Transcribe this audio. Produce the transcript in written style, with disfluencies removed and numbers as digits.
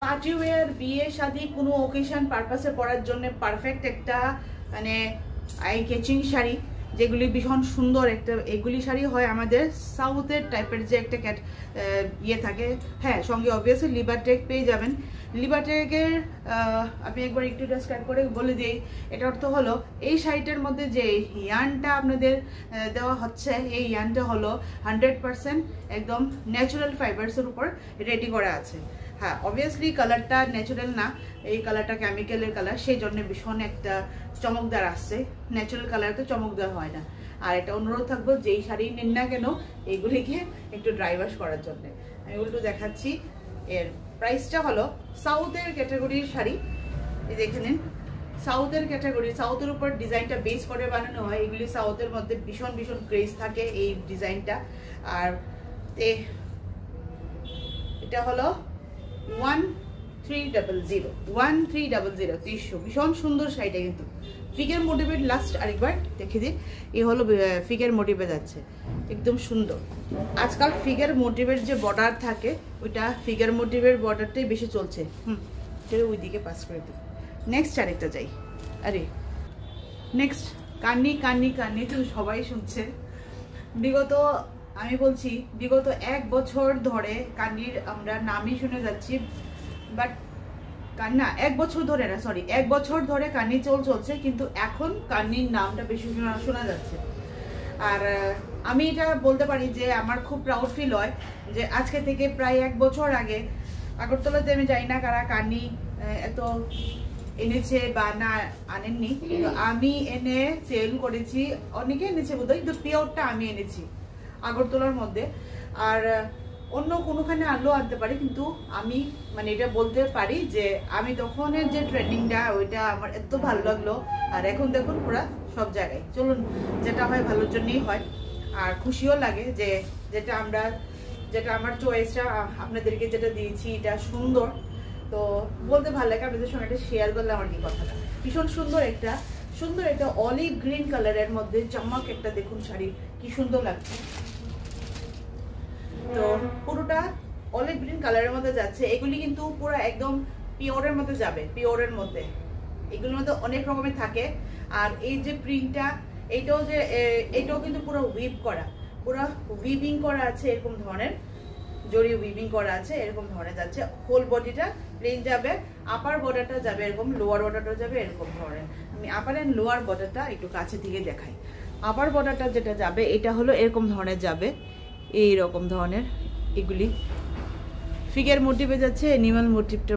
Party wear, বিয়ে শাদী কোনো অকেশন পারপাসে পরার জন্য পারফেক্ট একটা মানে আই ক্যাচিং শাড়ি, যেগুলি ভীষণ সুন্দর একটা। এগুলি শাড়ি হয় আমাদের সাউথের টাইপের যে একটা ইয়ে থাকে। হ্যাঁ, সঙ্গে অবভিয়াসলি লিবারটেক পেয়ে যাবেন। লিবারটেকের আমি একবার একটু ডেসক্রাইব করে বলে দিই। এটা অর্থ হলো এই শাড়িটার মধ্যে যে ইয়ানটা আপনাদের দেওয়া হচ্ছে, এই ইয়ানটা হলো 100% একদম ন্যাচারাল ফাইবার্সের উপর রেডি করা আছে। হ্যাঁ, অবভিয়াসলি কালারটা ন্যাচারাল না, এই কালারটা কেমিক্যালের কালার, সেই জন্য ভীষণ একটা চমকদার আসছে। ন্যাচারাল কালার তো চমকদার হয় না। আর এটা অনুরোধ থাকবো, যেই শাড়ি নিন না কেন এইগুলিকে একটু ড্রাই ওয়াশ করার জন্য। আমি উল্টো দেখাচ্ছি। এর প্রাইসটা হলো সাউথের ক্যাটাগরির শাড়ি, এই দেখে নিন। সাউথের ক্যাটাগরি, সাউথের উপর ডিজাইনটা বেস করে বানানো হয়। এগুলি সাউথের মধ্যে ভীষণ ভীষণ ক্রেজ থাকে এই ডিজাইনটা। আর এটা হলো 1300 1300 ভীষণ সুন্দর শাড়িটা কিন্তু ফিগার মোটিভের। লাস্ট আরেকবার দেখে দিই, এ হলো ফিগার মোটিভে যাচ্ছে, একদম সুন্দর। আজকাল ফিগার মোটিভের যে বর্ডার থাকে, ওইটা ফিগার মোটিভের বর্ডারটাই বেশি চলছে। ওইদিকে পাস করে দিই। নেক্সট আরেকটা যাই। আরে নেক্সট কান্নি কান্নি কান্নি তো সবাই শুনছে। আমি বলছি বিগত 1 বছর ধরে কান্নির আমরা নামই শুনে যাচ্ছি। বাট না, 1 বছর ধরে না, সরি, 1 বছর ধরে কান্নি চলছে, কিন্তু এখন কান্নির নামটা বেশি শোনা যাচ্ছে। আর আমি এটা বলতে পারি যে আমার খুব প্রাউড ফিল হয় যে আজকে থেকে প্রায় 1 বছর আগে আগরতলাতে, আমি জানি না কারা কান্নি এত এনেছে বা না আনেননি, কিন্তু আমি এনে সেল করেছি। অনেকে এনেছে বোধহয়, কিন্তু পিওরটা আমি এনেছি আগরতলার মধ্যে। আর অন্য কোনোখানে আনলেও আনতে পারি, কিন্তু আমি মানে এটা বলতে পারি যে আমি তখনের যে ট্রেন্ডিংটা, ওইটা আমার এত ভালো লাগলো। আর এখন দেখুন পুরা সব জায়গায়। চলুন, যেটা হয় ভালোর জন্যই হয়। আর খুশিও লাগে যে যেটা আমার চয়েসটা আপনাদেরকে যেটা দিয়েছি, এটা সুন্দর। তো বলতে ভালো লাগে, আপনাদের সঙ্গে একটা শেয়ার করলে আমার কি কথাটা। ভীষণ সুন্দর একটা অলিভ গ্রিন কালারের মধ্যে চমক একটা, দেখুন শাড়ি কি সুন্দর লাগছে। তো পুরোটা অলিভ গ্রিন কালারের মধ্যে যাচ্ছে। এগুলি কিন্তু পুরো একদম পিওরের মধ্যে যাবে, পিওরের মধ্যে। এগুলোর মধ্যে অনেক রকমের থাকে। আর এই যে প্রিন্টটা, এটাও কিন্তু পুরো উইভ করা, পুরো উইভিং করা আছে, এরকম ধরনের জড়ি উইভিং করা আছে, এরকম ধরনের যাচ্ছে। হোল বডিটা প্লেন যাবে, আপার বর্ডারটা যাবে এরকম, লোয়ার বর্ডারটা যাবে এরকম ধরনের। আমি আপার এন্ড লোয়ার বর্ডারটা একটু কাছে থেকে দেখাই। আপার বর্ডারটা যেটা যাবে, এটা হলো এরকম ধরনের যাবে, এইরকম ধরনের। এগুলি ফিগার মোটিভে যাচ্ছে, অ্যানিমাল মোটিভটা